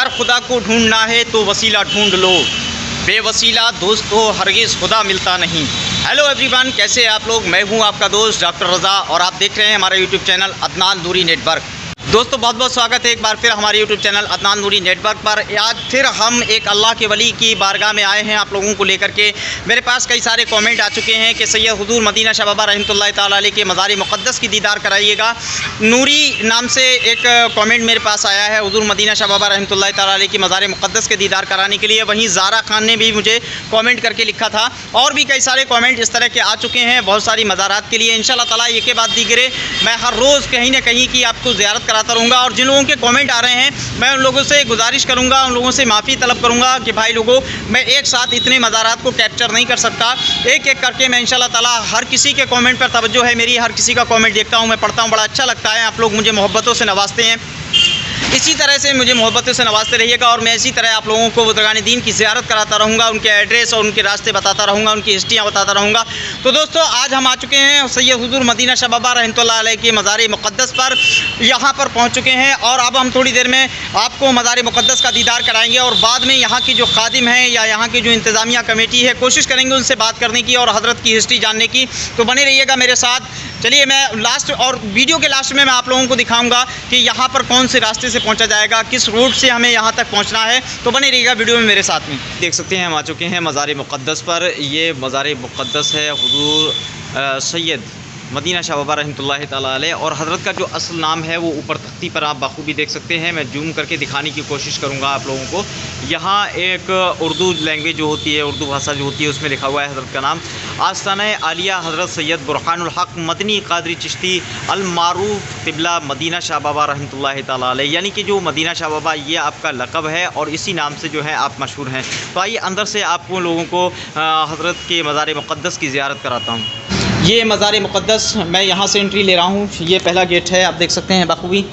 अगर खुदा को ढूंढना है तो वसीला ढूंढ लो, बेवसीला दोस्त को हरगिज़ खुदा मिलता नहीं। हेलो एवरीवन, कैसे हैं आप लोग। मैं हूं आपका दोस्त डॉक्टर रज़ा और आप देख रहे हैं हमारा यूट्यूब चैनल अदनान नूरी नेटवर्क। दोस्तों बहुत बहुत स्वागत है एक बार फिर हमारे यूट्यूब चैनल अदनान नूरी नेटवर्क पर। आज फिर हम एक अल्लाह के वली की बारगाह में आए हैं आप लोगों को लेकर के। मेरे पास कई सारे कमेंट आ चुके हैं कि सैयद हुजूर मदीना शाह बाबा रहमतुल्लाह ताला अलैह के मज़ार मुक़द्दस की दीदार कराइएगा। नूरी नाम से एक कमेंट मेरे पास आया है हुजूर मदीना शाह बाबा रहमतुल्लाह ताला अलैह के मज़ार मुक़द्दस के दीदार कराने के लिए। वहीं ज़ारा खान ने भी मुझे कमेंट करके लिखा था और भी कई सारे कमेंट इस तरह के आ चुके हैं बहुत सारी मज़ारात के लिए। इंशाअल्लाह ताला एक के बाद दीगरे मैं हर रोज़ कहीं ना कहीं की आपको ज़ियारत कराता रहूँगा। और जिन लोगों के कमेंट आ रहे हैं मैं उन लोगों से गुजारिश करूंगा, उन लोगों से माफ़ी तलब करूंगा कि भाई लोगों, मैं एक साथ इतने मज़ारात को कैप्चर नहीं कर सकता। एक एक करके मैं इंशाल्लाह ताला हर किसी के कमेंट पर तवज्जो है मेरी, हर किसी का कमेंट देखता हूं, मैं पढ़ता हूं, बड़ा अच्छा लगता है। आप लोग मुझे मोहब्बतों से नवाजते हैं, इसी तरह से मुझे मोहब्बतों से नवाजते रहिएगा और मैं इसी तरह आप लोगों को बुज़ुर्गान दीन की ज़ियारत कराता रहूँगा, उनके एड्रेस और उनके रास्ते बताता रहूँगा, उनकी हिस्ट्रियाँ बताता रहूँगा। तो दोस्तों आज हम आ चुके हैं सैयद हुजूर मदीना शाह बाबा रहमतुल्लाह अलैह के मज़ार मुक़द्दस पर, यहाँ पर पहुँच चुके हैं और अब हम थोड़ी देर में आपको मज़ार मुक़द्दस का दीदार कराएँगे और बाद में यहाँ की जो खादिम हैं या यहाँ की जो इंतज़ामिया कमेटी है कोशिश करेंगे उनसे बात करने की और हज़रत की हिस्ट्री जानने की। तो बने रहिएगा मेरे साथ। चलिए मैं लास्ट और वीडियो के लास्ट में मैं आप लोगों को दिखाऊंगा कि यहाँ पर कौन से रास्ते से पहुँचा जाएगा, किस रूट से हमें यहाँ तक पहुँचना है। तो बने रहिएगा वीडियो में मेरे साथ में। देख सकते हैं हम आ चुके हैं मज़ार मुक़द्दस पर। ये मज़ार मुक़द्दस है हुज़ूर सैयद मदीना शाह बाबा रहमतुल्लाह ताला अलैह और हज़रत का जो असल नाम है वो ऊपर तख्ती पर आप बाखूबी देख सकते हैं। मैं जूम करके दिखाने की कोशिश करूँगा आप लोगों को। यहाँ एक उर्दू लैंग्वेज जो होती है, उर्दू भाषा जो होती है, उसमें लिखा हुआ है हज़रत का नाम आस्ताना आलिया हज़रत सैयद बुरहानुल हक़ मदनी क़ादरी चिश्ती अल मारूफ़ क़िबला मदीना शाह बाबा रहमतुल्लाह ताला अलैह, यानी कि जो मदीना शाह बाबा ये आपका लक़ब है और इसी नाम से जो है आप मशहूर हैं। तो आइए अंदर से आपको लोगों को हज़रत के मज़ार मुक़द्दस की ज़ियारत कराता हूँ। ये मज़ार मुक़द्दस मैं यहाँ से एंट्री ले रहा हूँ। ये पहला गेट है, आप देख सकते हैं बाखूबी।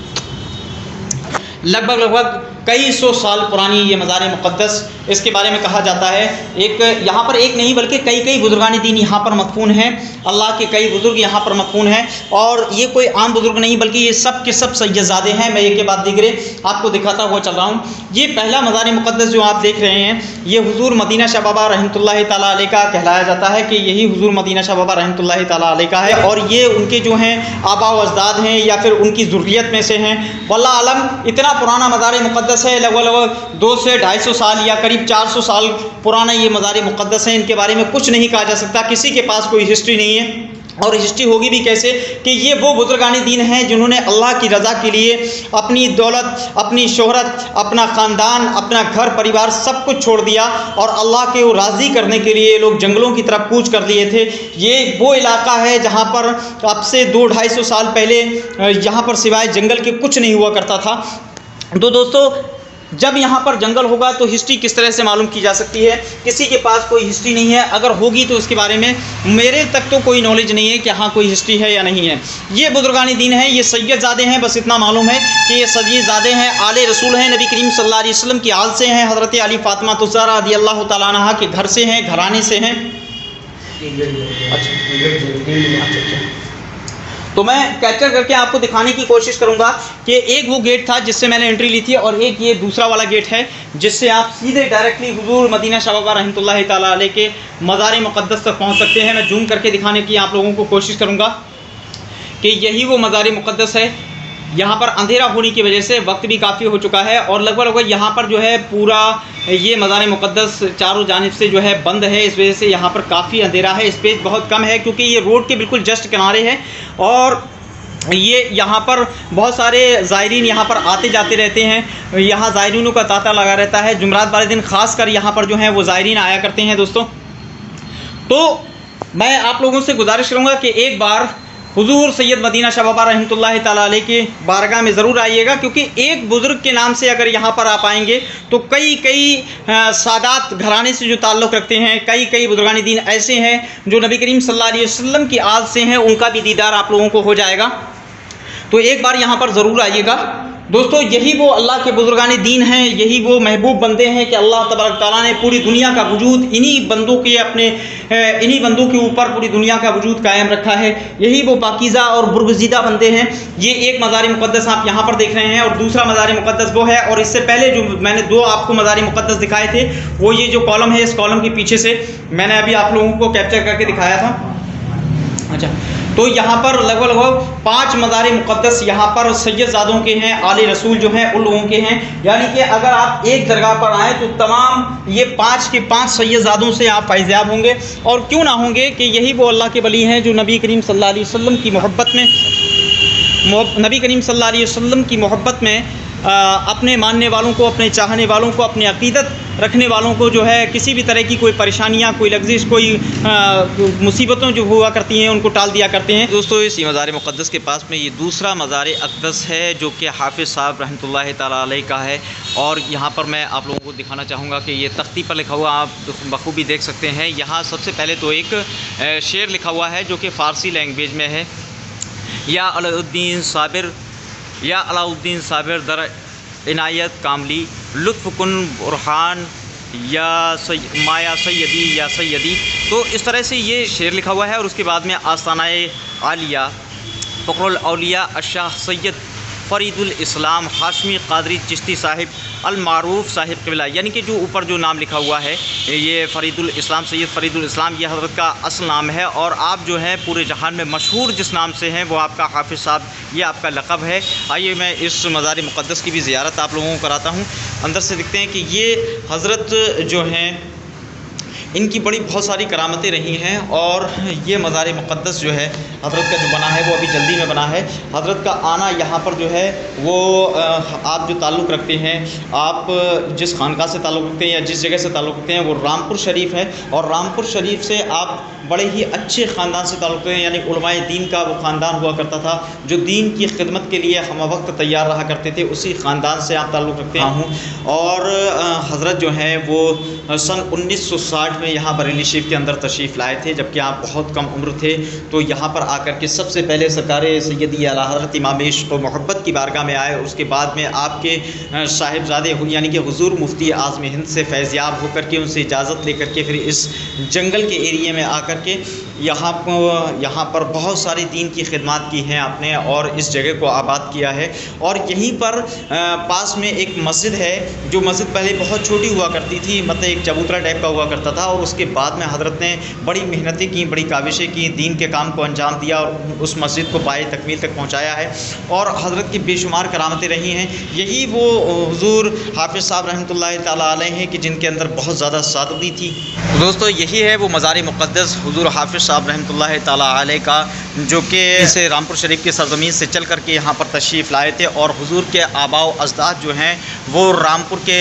लगभग कई सौ साल पुरानी ये मज़ार मुक़द्दस, इसके बारे में कहा जाता है एक यहाँ पर एक नहीं बल्कि कई बुज़ुर्गान दीन यहाँ पर मदफून हैं। अल्लाह के कई बुज़ुर्ग यहाँ पर मदफून हैं और ये कोई आम बुज़ुर्ग नहीं बल्कि ये सब के सब सैयदज़ादे हैं। मैं एक के बाद दिगरे आपको दिखाता हुआ चल रहा हूँ। ये पहला मज़ार मुक़द्दस जो आप देख रहे हैं ये हुज़ूर मदीना शाह बाबा रहमतुल्लाह ताला अलैह का कहलाया जाता है कि यही हुज़ूर मदीना शाह बाबा रहमतुल्लाह ताला अलैह का है और ये उनके जो हैं आबा व अजदाद हैं या फिर उनकी ज़ुर्रियत में से हैं। वल्लाह आलम इतना पुराना मज़ार मुक़द्दस है, लगभग 200 से 250 साल या करीब 400 साल पुराना ये मज़ार मुक़द्दस है। इनके बारे में कुछ नहीं कहा जा सकता, किसी के पास कोई हिस्ट्री नहीं है और हिस्ट्री होगी भी कैसे कि ये वो बुज़ुर्गान दीन हैं जिन्होंने अल्लाह की रज़ा के लिए अपनी दौलत, अपनी शोहरत, अपना ख़ानदान, अपना घर परिवार सब कुछ छोड़ दिया और अल्लाह के वो राज़ी करने के लिए लोग जंगलों की तरफ कूच कर लिए थे। ये वो इलाका है जहाँ पर अब से 200-250 साल पहले यहाँ पर सिवाय जंगल के कुछ नहीं हुआ करता था। तो दोस्तों जब यहाँ पर जंगल होगा तो हिस्ट्री किस तरह से मालूम की जा सकती है, किसी के पास कोई हिस्ट्री नहीं है। अगर होगी तो उसके बारे में मेरे तक तो कोई नॉलेज नहीं है कि हाँ कोई हिस्ट्री है या नहीं है। ये बुज़ुर्गान दीन है, ये सैयदज़ादे हैं, बस इतना मालूम है कि ये सैयदज़ादे हैं, आले रसूल हैं, नबी करीम सल्लल्लाहु अलैहि वसल्लम की आल से हैं, हज़रत अली फ़ातिमा ज़हरा रज़ियल्लाहु तआला अन्हा के घर से हैं, घराने से हैं। अच्छा, तो मैं कैप्चर करके आपको दिखाने की कोशिश करूंगा कि एक वो गेट था जिससे मैंने एंट्री ली थी और एक ये दूसरा वाला गेट है जिससे आप सीधे डायरेक्टली हुजूर मदीना शाह बाबा रहमतुल्लाह ताला अलैह के मज़ार मुक़द्दस तक पहुंच सकते हैं। मैं जूम करके दिखाने की आप लोगों को कोशिश करूंगा कि यही वो मज़ार मुक़द्दस है। यहाँ पर अंधेरा होने की वजह से वक्त भी काफ़ी हो चुका है और लगभग यहाँ पर जो है पूरा ये मज़ार मुक़द्दस चारों जानिब से जो है बंद है। इस वजह से यहाँ पर काफ़ी अंधेरा है, स्पेस बहुत कम है क्योंकि ये रोड के बिल्कुल जस्ट किनारे है और ये यहाँ पर बहुत सारे ज़ायरीन यहाँ पर आते जाते रहते हैं। यहाँ ज़ायरीनों का तांता लगा रहता है। जुमरात वाले दिन ख़ास कर यहाँ पर जो है वो ज़ायरीन आया करते हैं दोस्तों। तो मैं आप लोगों से गुजारिश करूँगा कि एक बार हुजूर सैयद मदीना शाह बाबा रहमतुल्लाह ताला अलैह के बारगाह में ज़रूर आइएगा क्योंकि एक बुज़ुर्ग के नाम से अगर यहाँ पर आप आएंगे तो कई सादात घराने से जो ताल्लुक़ रखते हैं, कई बुज़ुर्गान दीन ऐसे हैं जो नबी करीम सल्लल्लाहु अलैहि वसल्लम की आल से हैं, उनका भी दीदार आप लोगों को हो जाएगा। तो एक बार यहाँ पर ज़रूर आइएगा। दोस्तों यही वो अल्लाह के बुजुर्गान दीन हैं, यही वो महबूब बंदे हैं कि अल्लाह तबारक ताला ने पूरी दुनिया का वजूद इन्हीं बंदों के ऊपर पूरी दुनिया का वजूद कायम रखा है। यही वो पाकीज़ा और बुरगज़ीदा बंदे हैं। ये एक मज़ार मुक़द्दस आप यहाँ पर देख रहे हैं और दूसरा मज़ार मुक़द्दस वो है। और इससे पहले जो मैंने दो आपको मज़ार मुक़द्दस दिखाए थे वो ये जो कॉलम है, इस कॉलम के पीछे से मैंने अभी आप लोगों को कैप्चर करके दिखाया था। अच्छा, तो यहाँ पर लगभग 5 मज़ार मुक़द्दस यहाँ पर सैयदज़ादों के हैं, आले रसूल जो हैं उन लोगों के हैं। यानी कि अगर आप एक दरगाह पर आएँ तो तमाम ये 5 के 5 सैयदज़ादों से आप फैज़याब होंगे। और क्यों ना होंगे कि यही वो अल्लाह के वली हैं जो नबी करीम सल्लल्लाहु अलैहि वसल्लम की मोहब्बत में अपने मानने वालों को, अपने चाहने वालों को, अपने अक़ीदत रखने वालों को जो है किसी भी तरह की कोई परेशानियां, कोई लग़्ज़िश, कोई मुसीबतों जो हुआ करती हैं उनको टाल दिया करते हैं। दोस्तों इसी मज़ार मुक़द्दस के पास में ये दूसरा मज़ार अक़दस है जो कि हाफ़िज़ साहब रहमतुल्लाहि तआला अलैह का है। और यहाँ पर मैं आप लोगों को दिखाना चाहूँगा कि ये तख्ती पर लिखा हुआ आप बखूबी देख सकते हैं। यहाँ सबसे पहले तो एक शेर लिखा हुआ है जो कि फ़ारसी लैंग्वेज में है। या अलाउद्दीन साबिर दर इनायत कामली लुत्फ़ कुन बुरहान माया सैयदी या सैयदी। तो इस तरह से ये शेर लिखा हुआ है। और उसके बाद में आस्तानाए आलिया फ़खरुल औलिया अशाह सैयद फ़रीदुल इस्लाम हाशमी क़ादरी चिश्ती साहिब अल मारूफ़ साहिब क़िबला, यानी कि जो ऊपर जो नाम लिखा हुआ है ये फ़रीदुल इस्लाम, सैयद फ़रीदुल इस्लाम, ये हज़रत का असल नाम है। और आप जो है पूरे जहान में मशहूर जिस नाम से हैं वो आपका हाफ़िज़ साहब, ये आपका लक़ब है। आइए मैं इस मज़ार मुक़द्दस की भी ज़ियारत आप लोगों को कराता हूँ। अंदर से दिखते हैं कि ये हज़रत जो हैं इनकी बहुत सारी करामतें रही हैं। और ये मज़ार मुक़द्दस जो है हज़रत का जो बना है वो अभी जल्दी में बना है। हज़रत का आना यहाँ पर जो है वो आप जो ताल्लुक़ रखते हैं, आप जिस खानका से ताल्लुक़ रखते हैं या जिस जगह से ताल्लुक़ रखते हैं वो रामपुर शरीफ है। और रामपुर शरीफ से आप बड़े ही अच्छे ख़ानदान से ताल्लुक़ रखते हैं, यानी उलमाए दीन का वो ख़ानदान हुआ करता था जो दीन की खिदमत के लिए हम वक्त तैयार रहा करते थे, उसी ख़ानदान से आप ताल्लुक़ रखते हैं। और हज़रत जो हैं वो सन 1960 में यहाँ बरेली शरीफ के अंदर तशरीफ़ लाए थे, जबकि आप बहुत कम उम्र थे। तो यहाँ पर आकर के सबसे पहले सरकार सैयदी आला हज़रत इमाम इश्क़ व मोहब्बत की बारगाह में आए। उसके बाद में आपके साहिबजादे यानी कि हुज़ूर मुफ्ती आज़म हिंद से फैज़याब होकर के उनसे इजाज़त लेकर के फिर इस जंगल के एरिए में आकर के यहाँ पर बहुत सारी दीन की खिदमत की हैं आपने और इस जगह को आबाद किया है। और यहीं पर पास में एक मस्जिद है जो मस्जिद पहले बहुत छोटी हुआ करती थी, मतलब एक चबूतरा टाइप का हुआ करता था। और उसके बाद में हज़रत ने बड़ी मेहनतें की, बड़ी काविशें की, दीन के काम को अंजाम दिया और उस मस्जिद को पाए तकमील तक पहुँचाया है। और हज़रत की बेशुमार करामतें रही हैं। यही वो हुज़ूर हाफ़िज़ साहब रहमतुल्लाहि तआला अलैह हैं कि जिनके अंदर बहुत ज़्यादा सादगी थी। दोस्तों यही है वो मज़ार मुक़द्दस हुज़ूर हाफ़िज़ साहब रहमतुल्लाहि तआला अलैह का, जो कि इसे रामपुर शरीफ की सरज़मीन से चल कर के यहाँ पर तशरीफ़ लाए थे। और हुज़ूर के आबा व अजदाद जो हैं वो रामपुर के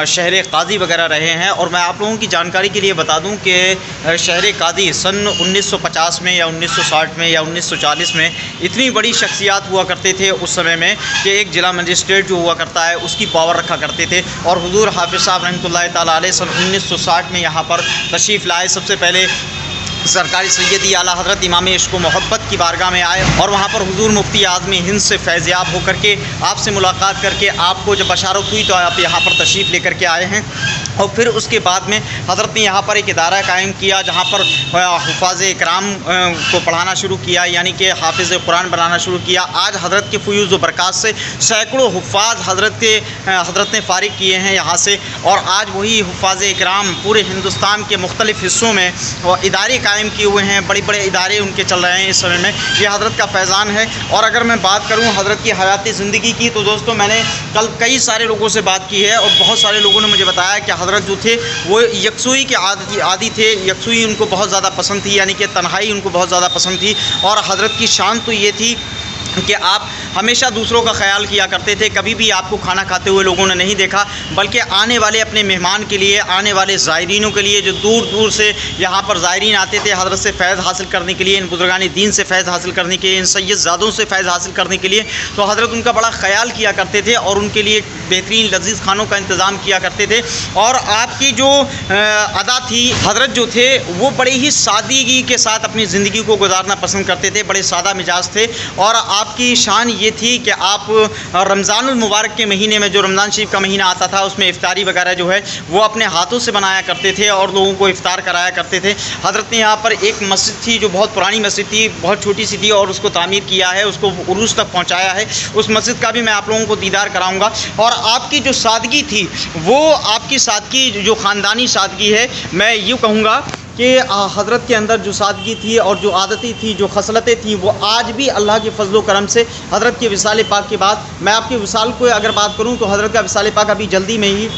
शहर कादी वगैरह रहे हैं। और मैं आप लोगों की जानकारी के लिए बता दूं कि शहर कादी सन 1950 में या 1960 में या 1940 में इतनी बड़ी शख्सियात हुआ करते थे उस समय में कि एक ज़िला मजिस्ट्रेट जो हुआ करता है उसकी पावर रखा करते थे। और हुज़ूर हाफ़िज़ साहब रहमतुल्लाहि तआला अलैह सन 1960 में यहाँ पर तशरीफ़ लाए। सबसे पहले सरकारी सैयदी आला हज़रत इमाम इश्क़ व मोहब्बत की बारगाह में आए और वहाँ पर हुज़ूर मुफ्ती आज़म हिंद से फैज़याब होकर के आपसे मुलाकात करके आपको जब बशारत हुई तो आप यहाँ पर तशरीफ़ लेकर के आए हैं। और फिर उसके बाद में हज़रत ने यहाँ पर एक इदारा कायम किया जहाँ पर हुफ़ाज़ इकराम को पढ़ाना शुरू किया, यानी कि हाफ़िज़ कुरान बनाना शुरू किया। आज हज़रत के फ़यूज़ व बरक़ात से सैकड़ों हुफ़ाज़ हज़रत ने फ़ारिग किए हैं यहाँ से। और आज वही हुफ़ाज़ इकराम पूरे हिंदुस्तान के मुख्तलिफ़ हिस्सों में इदारे कायम किए हुए हैं, बड़े बड़े इदारे उनके चल रहे हैं इस समय में। ये हज़रत का फैज़ान है। और अगर मैं बात करूँ हज़रत की हयाती ज़िंदगी की तो दोस्तों मैंने कल कई सारे लोगों से बात की है और बहुत सारे लोगों ने मुझे बताया कि हज़रत जो थे वो यकसुई के आदी थे। यकसुई उनको बहुत ज़्यादा पसंद थी, यानी कि तन्हाई उनको बहुत ज़्यादा पसंद थी। और हज़रत की शान तो ये थी कि आप हमेशा दूसरों का ख्याल किया करते थे। कभी भी आपको खाना खाते हुए लोगों ने नहीं देखा, बल्कि आने वाले अपने मेहमान के लिए, आने वाले ज़ायरीनों के लिए जो दूर दूर से यहाँ पर ज़ायरीन आते थे हज़रत से फ़ैज़ हासिल करने के लिए, इन बुज़ुर्गान दीन से फ़ैज़ हासिल करने के लिए, इन सैयदज़ादों से फ़ैज़ हासिल करने के लिए, तो हज़रत उनका बड़ा ख्याल किया करते थे और उनके लिए बेहतरीन लजीज़ खानों का इंतज़ाम किया करते थे। और आपकी जो अदा थी, हज़रत जो थे वो बड़े ही सादगी के साथ अपनी ज़िंदगी को गुजारना पसंद करते थे, बड़े सादा मिजाज थे। और आपकी शान ये थी कि आप रमज़ानुल मुबारक के महीने में, जो रमज़ान शरीफ का महीना आता था, उसमें इफ्तारी वगैरह जो है वो अपने हाथों से बनाया करते थे और लोगों को इफ्तार कराया करते थे। हज़रत ने यहाँ पर एक मस्जिद थी जो बहुत पुरानी मस्जिद थी, बहुत छोटी सी थी, और उसको तामीर किया है, उसको उरूज तक पहुँचाया है। उस मस्जिद का भी मैं आप लोगों को दीदार कराऊँगा। और आपकी जो सादगी थी, वो आपकी सादगी जो ख़ानदानी सादगी है, मैं यूँ कहूँगा कि हज़रत के अंदर जो सादगी थी और जो आदतें थी, जो खसलतें थी, वो आज भी अल्लाह के फजल व करम से हज़रत के विसाल पाक के बाद, मैं आपके विसाल को अगर बात करूँ तो हज़रत का विसाल पाक अभी जल्दी में ही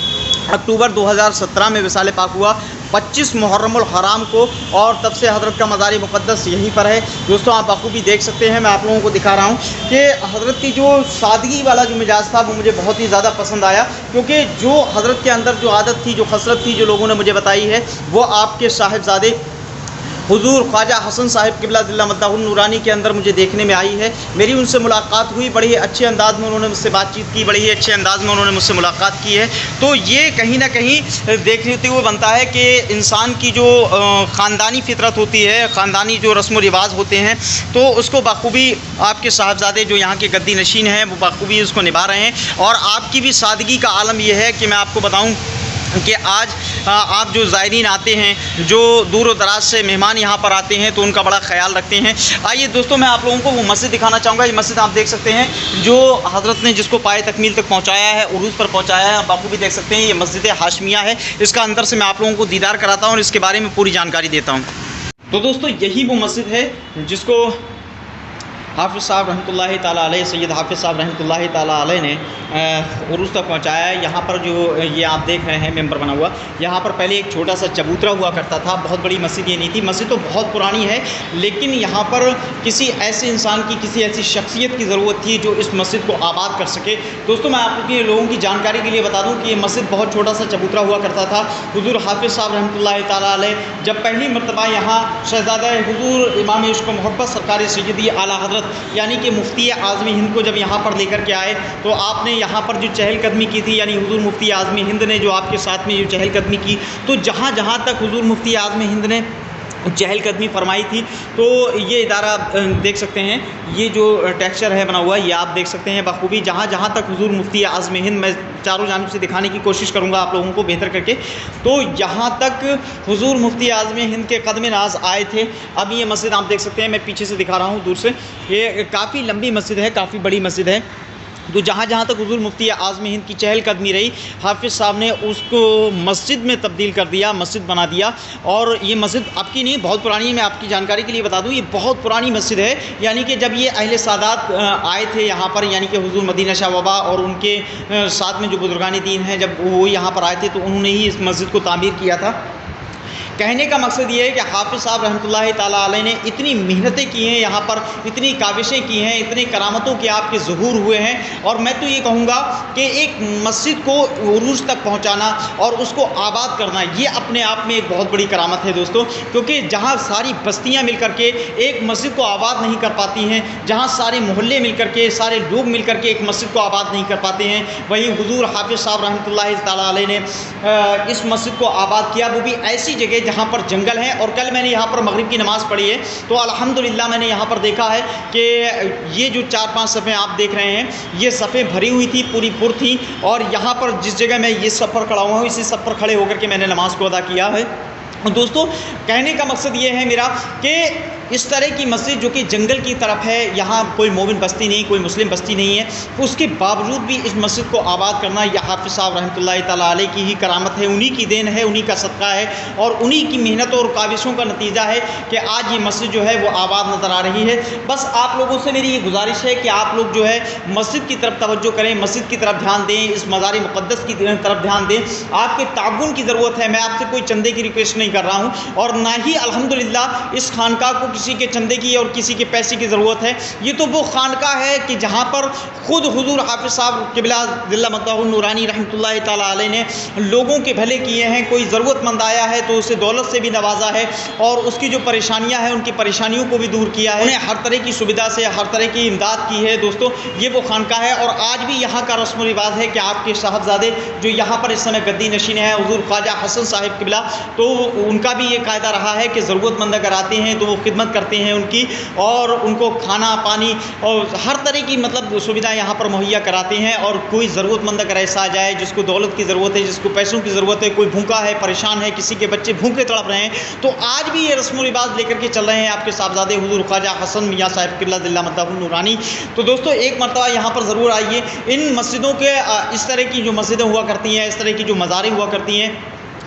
अक्टूबर 2017 में विसाल पाक हुआ, 25 मुहर्रमुल हराम को, और तब से हज़रत का मज़ार मुक़द्दस यहीं पर है। दोस्तों आप बखूबी देख सकते हैं, मैं आप लोगों को दिखा रहा हूँ कि हज़रत की जो सादगी वाला जो मिजाज था वो मुझे बहुत ही ज़्यादा पसंद आया, क्योंकि जो हज़रत के अंदर जो आदत थी, जो खसलत थी, जो लोगों ने मुझे बताई है, वो आपके साहिबजादे हुजूर ख्वाजा हसन साहिब क़िबला ज़िल्ला मद्दाहुन नूरानी के अंदर मुझे देखने में आई है। मेरी उनसे मुलाकात हुई, बड़े ही अच्छे अंदाज़ में उन्होंने मुझसे बातचीत की, बड़े ही अच्छे अंदाज़ में उन्होंने मुझसे मुलाकात की है। तो ये कहीं ना कहीं देखते हुए बनता है कि इंसान की जो ख़ानदानी फितरत होती है, ख़ानदानी जो रस्म व रिवाज होते हैं, तो उसको बाखूबी आपके साहबजादे जो यहाँ के गद्दी नशीन हैं वो बाखूबी उसको निभा रहे हैं। और आपकी भी सादगी का आलम यह है कि मैं आपको बताऊँ कि आज आप जो ज़ायरीन आते हैं, जो दूर दराज से मेहमान यहाँ पर आते हैं, तो उनका बड़ा ख्याल रखते हैं। आइए दोस्तों, मैं आप लोगों को वो मस्जिद दिखाना चाहूँगा। ये मस्जिद आप देख सकते हैं जो हज़रत ने जिसको पाए तकमील तक पहुँचाया है, उरूज पर पहुँचाया है। आप बापू भी देख सकते हैं, ये मस्जिद हाशमिया है। इसका अंदर से मैं आप लोगों को दीदार कराता हूँ और इसके बारे में पूरी जानकारी देता हूँ। तो दोस्तों यही वो मस्जिद है जिसको हाफिज़ साहब रहमतुल्लाहि ताला अलैह, सैयद हाफिज़ साहब रहमतुल्लाहि ताला अलैह ने उरूज तक पहुँचाया है। यहाँ पर जो ये आप देख रहे हैं मेंबर बना हुआ, यहाँ पर पहले एक छोटा सा चबूतरा हुआ करता था, बहुत बड़ी मस्जिद ये नहीं थी। मस्जिद तो बहुत पुरानी है, लेकिन यहाँ पर किसी ऐसे इंसान की, किसी ऐसी शख्सियत की ज़रूरत थी जो इस मस्जिद को आबाद कर सके। दोस्तों मैं आप लोगों की जानकारी के लिए बता दूँ कि ये मस्जिद बहुत छोटा सा चबूतरा हुआ करता था। हुजूर हाफिज़ साहब रहमतुल्लाहि ताला अलैह जब पहली मरतबा यहाँ शहज़ादा हुजूर इमाम इश्क़ व मोहब्बत सरकार सैयदी आला हज़रत यानी कि मुफ्ती आज़मी हिंद को जब यहाँ पर लेकर के आए, तो आपने यहाँ पर जो चहलकदमी की थी, यानी हुजूर मुफ्ती आज़मी हिंद ने जो आपके साथ में जो चहलकदमी की, तो जहाँ जहाँ तक हुजूर मुफ्ती आज़मी हिंद ने चहलकदमी फरमाई थी, तो ये इदारा देख सकते हैं, ये जो टेक्सचर है बना हुआ, ये आप देख सकते हैं बखूबी। जहाँ जहाँ तक हुजूर मुफ्ती आज़म हिंद, मैं चारों जानिब से दिखाने की कोशिश करूँगा आप लोगों को बेहतर करके, तो यहाँ तक हुजूर मुफ्ती आज़म हिंद के कदम नाज आए थे। अब ये मस्जिद आप देख सकते हैं, मैं पीछे से दिखा रहा हूँ दूर से, ये काफ़ी लंबी मस्जिद है, काफ़ी बड़ी मस्जिद है। तो जहाँ जहाँ तक हुजूर मुफ्ती आज़म हिंद की चहलकदमी रही, हाफिज़ साहब ने उसको मस्जिद में तब्दील कर दिया, मस्जिद बना दिया। और ये मस्जिद आपकी नहीं, बहुत पुरानी है। मैं आपकी जानकारी के लिए बता दूँ, ये बहुत पुरानी मस्जिद है। यानी कि जब ये अहले सादात आए थे यहाँ पर, यानी कि हुजूर मदीना शाह वबा और उनके साथ में जो बुजुर्गान दीन हैं, जब वो यहाँ पर आए थे, तो उन्होंने ही इस मस्जिद को तामीर किया था। कहने का मकसद ये है कि हाफिज़ साहब रहमतुल्लाहि ताला अलैह ने इतनी मेहनतें की हैं यहाँ पर, इतनी काविशें की हैं, इतने करामतों के आपके ज़ुहूर हुए हैं। और मैं तो ये कहूँगा कि एक मस्जिद को उरूज तक पहुँचाना और उसको आबाद करना, ये अपने आप में एक बहुत बड़ी करामत है दोस्तों। क्योंकि जहाँ सारी बस्तियाँ मिल कर के एक मस्जिद को आबाद नहीं कर पाती हैं, जहाँ सारे मोहल्ले मिल कर के, सारे लोग मिल कर के एक मस्जिद को आबाद नहीं कर पाते हैं, वहीं हुजूर हाफिज़ साहब रहमतुल्लाहि ताला अलैह ने इस मस्जिद को आबाद किया, वो भी ऐसी जगह जहाँ पर जंगल है। और कल मैंने यहाँ पर मगरिब की नमाज़ पढ़ी है, तो अल्हम्दुलिल्लाह मैंने यहाँ पर देखा है कि ये जो 4-5 सफ़े आप देख रहे हैं, ये सफ़े भरी हुई थी, पूरी पुर थी। और यहाँ पर जिस जगह मैं ये सब पर खड़ा हुआ हूँ, इसी सब पर खड़े होकर के मैंने नमाज़ को अदा किया है। दोस्तों कहने का मकसद ये है मेरा कि इस तरह की मस्जिद जो कि जंगल की तरफ है, यहाँ कोई मोमिन बस्ती नहीं, कोई मुस्लिम बस्ती नहीं है, उसके बावजूद भी इस मस्जिद को आबाद करना यह हाफिज़ साहब रहमतुल्लाहि ताला अलैह की ही करामत है, उन्हीं की देन है, उन्हीं का सदका है और उन्हीं की मेहनत और काविशों का नतीजा है कि आज ये मस्जिद जो है वो आबाद नज़र आ रही है। बस आप लोगों से मेरी ये गुजारिश है कि आप लोग जो है मस्जिद की तरफ तवज्जो करें, मस्जिद की तरफ ध्यान दें, इस मज़ार मुक़द्दस की तरफ ध्यान दें। आपके ताउन की ज़रूरत है, मैं आपसे कोई चंदे की रिक्वेस्ट नहीं कर रहा हूँ और ना ही अल्हम्दुलिल्लाह इस खानका को किसी के चंदे की और किसी के पैसे की ज़रूरत है। ये तो वो खानकाह है कि जहाँ पर खुद हुजूर हाफिज़ साहब क़िबला ज़िल्ला मक़दहुन नूरानी रहमतुल्लाहि ताला अलैह ने लोगों के भले किए हैं। कोई ज़रूरतमंद आया है तो उसे दौलत से भी नवाजा है और उसकी जो परेशानियाँ हैं उनकी परेशानियों को भी दूर किया है, उन्हें हर तरह की सुविधा से हर तरह की इमदाद की है। दोस्तों, ये वो खानकाह है और आज भी यहाँ का रस्म व रिवाज है कि आपके साहबजादे जो यहाँ पर इस समय गद्दी नशीन हैं हुजूर ख्वाजा हसन साहिब क़िबला, तो उनका भी ये कायदा रहा है कि ज़रूरतमंद अगर आते हैं तो वो खिदमत करते हैं उनकी और उनको खाना पानी और हर तरह की मतलब सुविधा यहाँ पर मुहैया कराते हैं। और कोई ज़रूरतमंद अगर ऐसा आ जाए जिसको दौलत की ज़रूरत है, जिसको पैसों की ज़रूरत है, कोई भूखा है, परेशान है, किसी के बच्चे भूखे तड़प रहे हैं, तो आज भी ये रस्म व रिवाज लेकर के चल रहे हैं आपके साहबजादे हुजूर ख्वाजा हसन मियाँ साहिब क़िबला ज़िल्ला मक़दहुन नूरानी। तो दोस्तों, एक मरतबा यहाँ पर ज़रूर आइए। इन मस्जिदों के इस तरह की जो मस्जिदें हुआ करती हैं, इस तरह की जो मज़ारें हुआ करती हैं,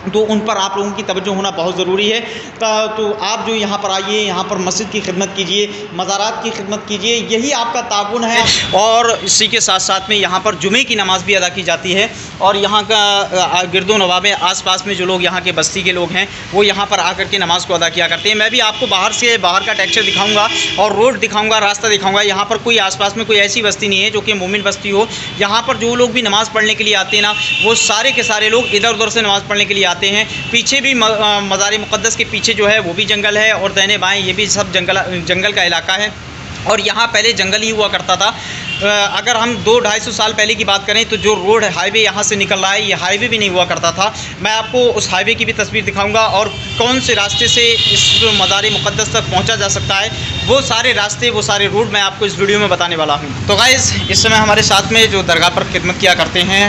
तो उन पर आप लोगों की तवज्जो होना बहुत ज़रूरी है। तो आप जो यहाँ पर आइए, यहाँ पर मस्जिद की खिदमत कीजिए, मज़ारात की खिदमत कीजिए, यही आपका ताउन है। और इसी के साथ साथ में यहाँ पर जुमे की नमाज़ भी अदा की जाती है और यहाँ का गिरदो नवाब में आस-पास में जो लोग यहाँ के बस्ती के लोग हैं वो यहाँ पर आकर के नमाज़ को अदा किया करते हैं। मैं भी आपको बाहर का टेक्सचर दिखाऊँगा और रोड दिखाऊँगा, रास्ता दिखाऊँगा। यहाँ पर कोई आस-पास में कोई ऐसी बस्ती नहीं है जो कि मोमिन बस्ती हो। यहाँ पर जो लोग भी नमाज़ पढ़ने के लिए आते हैं ना, वो सारे के सारे लोग इधर उधर से नमाज़ पढ़ने के लिए आते हैं। पीछे भी मज़ार मुक़द्दस के पीछे जो है वो भी जंगल है और दाहिने बाएं ये भी सब जंगल का इलाका है। और यहाँ पहले जंगल ही हुआ करता था। अगर हम 200-250 साल पहले की बात करें तो जो रोड हाईवे यहाँ से निकल रहा है, ये हाईवे भी नहीं हुआ करता था। मैं आपको उस हाईवे की भी तस्वीर दिखाऊंगा और कौन से रास्ते से इस मज़ार मुक़द्दस तक पहुँचा जा सकता है, वो सारे रास्ते, वो सारे रूट मैं आपको इस वीडियो में बताने वाला हूँ। तो गाइस, इस समय हमारे साथ में जो दरगाह पर खिदमत किया करते हैं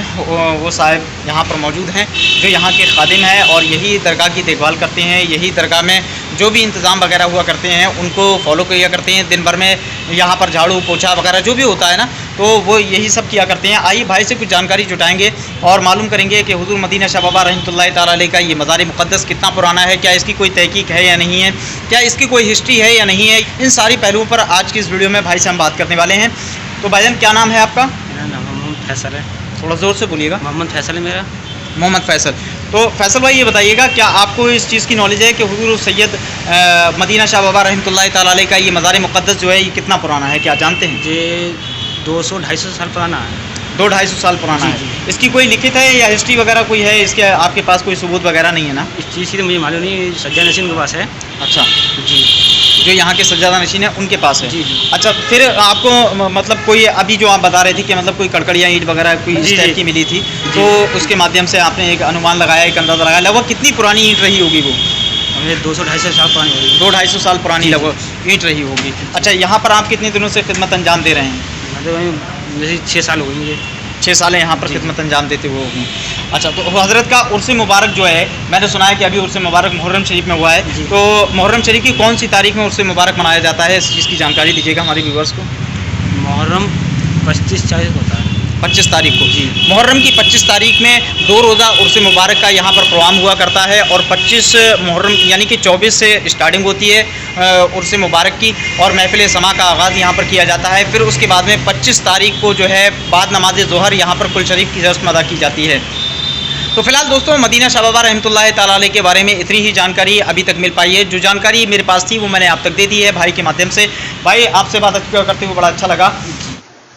वो साहब यहाँ पर मौजूद हैं, जो यहाँ के खादिम हैं और यही दरगाह की देखभाल करते हैं। यही दरगाह में जो भी इंतज़ाम वगैरह हुआ करते हैं उनको फॉलो किया करते हैं। दिन भर में यहाँ पर झाड़ू पोछा वगैरह जो भी होता है ना, तो वो यही सब किया करते हैं। आइए भाई से कुछ जानकारी जुटाएंगे और मालूम करेंगे कि हुजूर मदीना शाह बाबा रहमतुल्लाहि ताला अलैह का ये मज़ार मुक़द्दस कितना पुराना है, क्या इसकी कोई तहकीक है या नहीं है, क्या इसकी कोई हिस्ट्री है या नहीं है। इन सारी पहलुओं पर आज की इस वीडियो में भाई से हम बात करने वाले हैं। तो भाईजान, क्या नाम है आपका? मेरा नाम मोहम्मद फैसल है। थोड़ा ज़ोर से बोलिएगा। मोहम्मद फैसल है मेरा। मोहम्मद फैसल। तो फैसल भाई, ये बताइएगा, क्या आपको इस चीज़ की नॉलेज है कि हुजूर सैयद मदीना शाह बाबा रहमतुल्लाहि ताला अलैह का ये मज़ार मुक़द्दस जो है ये कितना पुराना है, क्या जानते हैं? ये 200-250 साल पुराना है। 200-250 साल पुराना है। इसकी कोई लिखित है या हिस्ट्री वगैरह कोई है इसके? आपके पास कोई सबूत वगैरह नहीं है ना? इस चीज़ की तो मुझे मालूम नहीं, सज्जा नशीन के पास है। अच्छा जी, जो यहाँ के सज्जादा नशीन है उनके पास है। जी जी। अच्छा, फिर आपको मतलब कोई अभी जो आप बता रहे थे कि मतलब कोई कड़कड़ियाँ ईंट वगैरह कोई इस टाइप की मिली थी, तो उसके माध्यम से आपने एक अनुमान लगाया, एक अंदाज़ा लगाया, लगभग कितनी पुरानी ईंट रही होगी वो? हमें 200-250 साल पुरानी होगी। 200-250 साल पुरानी लगभग ईंट रही होगी। अच्छा, यहाँ पर आप कितने दिनों से खिदमत अंजाम दे रहे हैं? मतलब जैसे 6 साल हो गए मुझे। 6 साल यहाँ पर खिदमत अंजाम देते हुए होगी। अच्छा, तो हज़रत का उर्स मुबारक जो है, मैंने सुना है कि अभी उर्स मुबारक मुहर्रम शरीफ में हुआ है, तो मुहर्रम शरीफ की कौन सी तारीख में उर्स मुबारक मनाया जाता है, इस चीज़ की जानकारी दीजिएगा हमारे व्यूवर्स को। मुहर्रम 25-40 होता है। 25 तारीख को जी। मुहर्रम की 25 तारीख में 2 रोज़ा उर्स मुबारक का यहाँ पर प्रोग्राम हुआ करता है और 25 मुहर्रम यानी कि 24 से स्टार्टिंग होती है उर्स मुबारक की और महफिल समा का आगाज़ यहाँ पर किया जाता है। फिर उसके बाद में 25 तारीख को जो है बाद नमाज ज़ोहर यहाँ पर कुल शरीफ की रस्म अदा की जाती है। तो फिलहाल दोस्तों, मदीना शाह बाबा रहमतुल्लाहि ताला अलैह के बारे में इतनी ही जानकारी अभी तक मिल पाई है। जो जानकारी मेरे पास थी वो मैंने आप तक दे दी है भाई के माध्यम से। भाई, आपसे बात करते हुए बड़ा अच्छा लगा।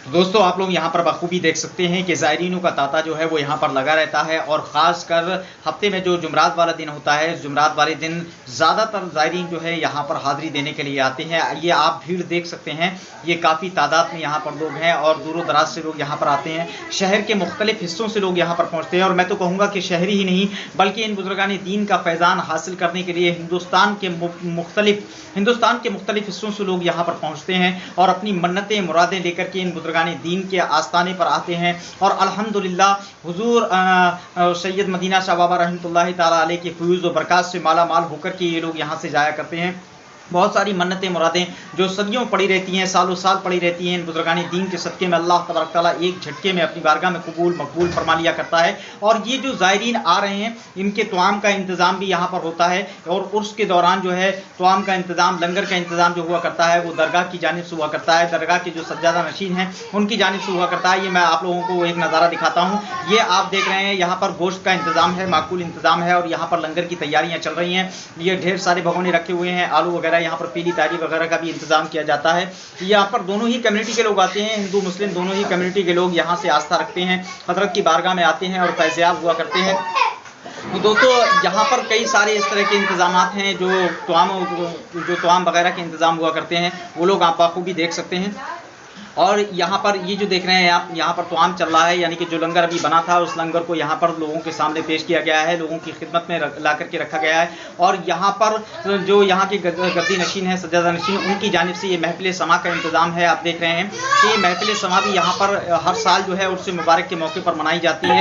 दोस्तों, आप लोग यहाँ पर बखूबी देख सकते हैं कि ज़ायरीनों का तांता जो है वो यहाँ पर लगा रहता है और ख़ास कर हफ्ते में जो जुमरात वाला दिन होता है, जुमरात वाले दिन ज़्यादातर ज़ायरीन जो है यहाँ पर हाज़िरी देने के लिए आते हैं। ये आप भीड़ देख सकते हैं, ये काफ़ी तादाद में यहाँ पर लोग हैं और दूरों दराज से लोग यहाँ पर आते हैं। शहर के मुख्तलिफ़ हिस्सों से लोग यहाँ पर पहुँचते हैं और मैं तो कहूँगा कि शहरी ही नहीं बल्कि इन बुजुर्गान दीन का फैज़ान हासिल करने के लिए हिंदुस्तान के मुख्तलिफ़ हिस्सों से लोग यहाँ पर पहुँचते हैं और अपनी मन्नतें मुरादें लेकर के इन बुजुर्गान दीन के आस्थाने पर आते हैं। और अल्हम्दुलिल्लाह हुजूर सैयद मदीना शाह बाबा रहमतुल्लाहि ताला अलैह के फयूज़ व बरक़ात से माला माल होकर के ये लोग यहाँ से जाया करते हैं। बहुत सारी मन्नतें मुरादें जो सदियों पड़ी रहती हैं, सालों साल पड़ी रहती हैं, इन बुजुर्गानी दीन के सदक़े में अल्लाह तबारक ताला एक झटके में अपनी बारगाह में कबूल मकबूल फरमा लिया करता है। और ये जो ज़ायरीन आ रहे हैं, इनके तवाम का इंतज़ाम भी यहाँ पर होता है और उर्स के दौरान जो है तवाम का इंतज़ाम, लंगर का इंतज़ाम जो हुआ करता है वो दरगाह की जानिब से हुआ करता है। दरगाह के जो सज्जादा नशीन हैं उनकी जानिब से हुआ करता है। ये मैं आप लोगों को एक नज़ारा दिखाता हूँ। ये आप देख रहे हैं, यहाँ पर गोश्त का इंतज़ाम है, माकूल इंतज़ाम है और यहाँ पर लंगर की तैयारियाँ चल रही हैं। ये ढेर सारे भगोने रखे हुए हैं, आलू वगैरह है। यहाँ पर पीली तारी वगैरह का भी इंतजाम किया जाता है। यहाँ पर दोनों ही कम्युनिटी के लोग आते हैं, हिंदू मुस्लिम दोनों ही कम्युनिटी के लोग यहाँ से आस्था रखते हैं, हजरत की बारगाह में आते हैं और फैज़याब हुआ करते हैं। तो दोस्तों यहाँ पर कई सारे इस तरह के इंतजाम हैं, जो तवाम वगैरह के इंतज़ाम हुआ करते हैं, वो लोग आप बखूबी देख सकते हैं। और यहाँ पर ये जो देख रहे हैं आप, यहाँ पर तवाम चल रहा है, यानी कि जो लंगर अभी बना था उस लंगर को यहाँ पर लोगों के सामने पेश किया गया है, लोगों की खिदमत में ला करके रखा गया है। और यहाँ पर जो यहाँ के गद्दी नशीन है, सज्जादा नशीन, उनकी जानिब से ये महफिल समा का इंतज़ाम है। आप देख रहे हैं कि महफिल समा भी यहाँ पर हर साल जो है उर्स मुबारक के मौके पर मनाई जाती है।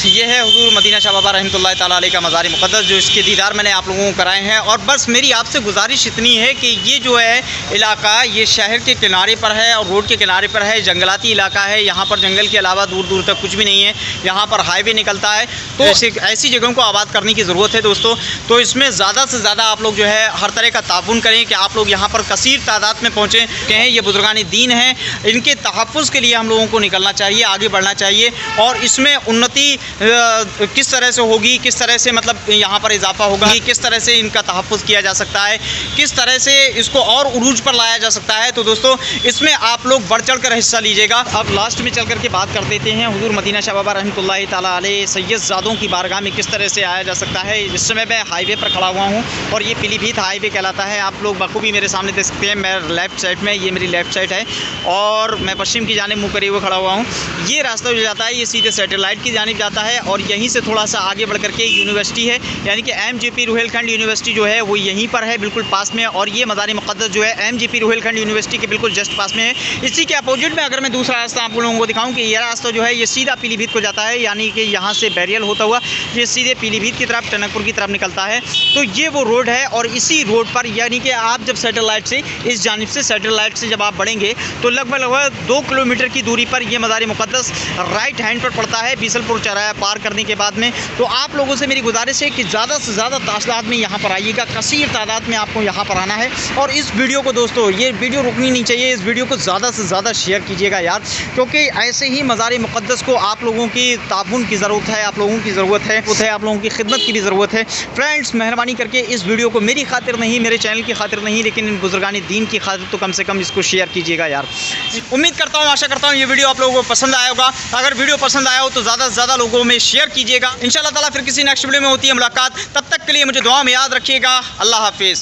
ये है हुजूर मदीना शाह बाबा रहमतुल्लाह ताला अलैह का मज़ार मुक़द्दस, जो इसके दीदार मैंने आप लोगों को कराए हैं। और बस मेरी आपसे गुजारिश इतनी है कि ये जो है इलाका, ये शहर के किनारे पर है और रोड के किनारे पर है, जंगलाती इलाका है। यहाँ पर जंगल के अलावा दूर दूर तक कुछ भी नहीं है। यहाँ पर हाईवे निकलता है, तो ऐसी जगहों को आबाद करने की ज़रूरत है दोस्तों। तो इसमें ज़्यादा से ज़्यादा आप लोग जो है हर तरह का ताउन करें कि आप लोग यहाँ पर कसीर तादाद में पहुँचें। कहें ये बुजुर्गान दीन हैं, इनके तहफ़्फ़ुज़ के लिए हम लोगों को निकलना चाहिए, आगे बढ़ना चाहिए। और इसमें उन्नति किस तरह से होगी, किस तरह से मतलब यहाँ पर इजाफा होगा, किस तरह से इनका तहफ़्फ़ुज़ किया जा सकता है, किस तरह से इसको और उरूज पर लाया जा सकता है। तो दोस्तों इसमें आप लोग बढ़ चढ़ कर हिस्सा लीजिएगा। अब लास्ट में चल कर के बात कर देते हैं हुजूर मदीना शाह बाबा रहमतुल्लाह ताला अलैह सैयदज़ादों की बारगाह में किस तरह से आया जा सकता है। इस समय मैं हाईवे पर खड़ा हुआ हूँ और ये पीलीभीत हाईवे कहलाता है। आप लोग बखूबी मेरे सामने देख सकते हैं, मैं लेफ़्ट साइड में, ये मेरी लेफ़्ट साइड है और मैं पश्चिम की जानिब मुँह करे हुए खड़ा हुआ हूँ। ये रास्ता जो जाता है ये सीधे सैटेलाइट की जानिब जाता है और यहीं से थोड़ा सा आगे बढ़ करके यूनिवर्सिटी है, यानी कि MJP रुहेलखंड यूनिवर्सिटी जो है वो यहीं पर है, बिल्कुल पास में। और ये मज़ार मुक़द्दस जो है MJP रुहेलखंड यूनिवर्सिटी के बिल्कुल जस्ट पास में है। इसी के अपोजिट में अगर मैं दूसरा रास्ता आप लोगों को दिखाऊं कि ये रास्ता जो है ये सीधा पीलीभीत को जाता है, यानी कि यहाँ से बैरियल होता हुआ ये सीधे पीलीभीत की तरफ, टनकपुर की तरफ निकलता है। तो ये वो रोड है और इसी रोड पर, यानी कि आप जब सैटेलाइट से इस जानिब से सैटेलाइट से जब आप बढ़ेंगे तो लगभग 2 किलोमीटर की दूरी पर यह मज़ार मुक़द्दस राइट हैंड पर पड़ता है, बीसलपुर चौराहा पार करने के बाद में। तो आप लोगों से मेरी गुजारिश है कि ज़्यादा से ज़्यादा तादाद में यहाँ पर आइएगा, कसीर तादाद में आपको यहाँ पर आना है। और इस वीडियो को दोस्तों, ये वीडियो रुकनी नहीं चाहिए, इस वीडियो को ज़्यादा से ज़्यादा शेयर कीजिएगा यार, क्योंकि ऐसे ही मज़ार मुक़द्दस को आप लोगों की ताउन की ज़रूरत है, आप लोगों की ज़रूरत है, आप लोगों की खिदमत की भी ज़रूरत है। फ्रेंड्स, मेहरबानी करके इस वीडियो को मेरी खातिर नहीं, मेरे चैनल की खातिर नहीं, लेकिन इन बुजुर्गान दीन की खातिर तो कम से कम इसको शेयर कीजिएगा यार। उम्मीद करता हूँ, आशा करता हूँ ये वीडियो आप लोगों को पसंद आया होगा। अगर वीडियो पसंद आया हो तो ज़्यादा से ज़्यादा लोगों में शेयर कीजिएगा। इंशाअल्लाह ताला फिर किसी नेक्स्ट वीडियो में होती है मुलाकात। तब तक के लिए मुझे दुआ में याद रखिएगा। अल्लाह हाफिज़।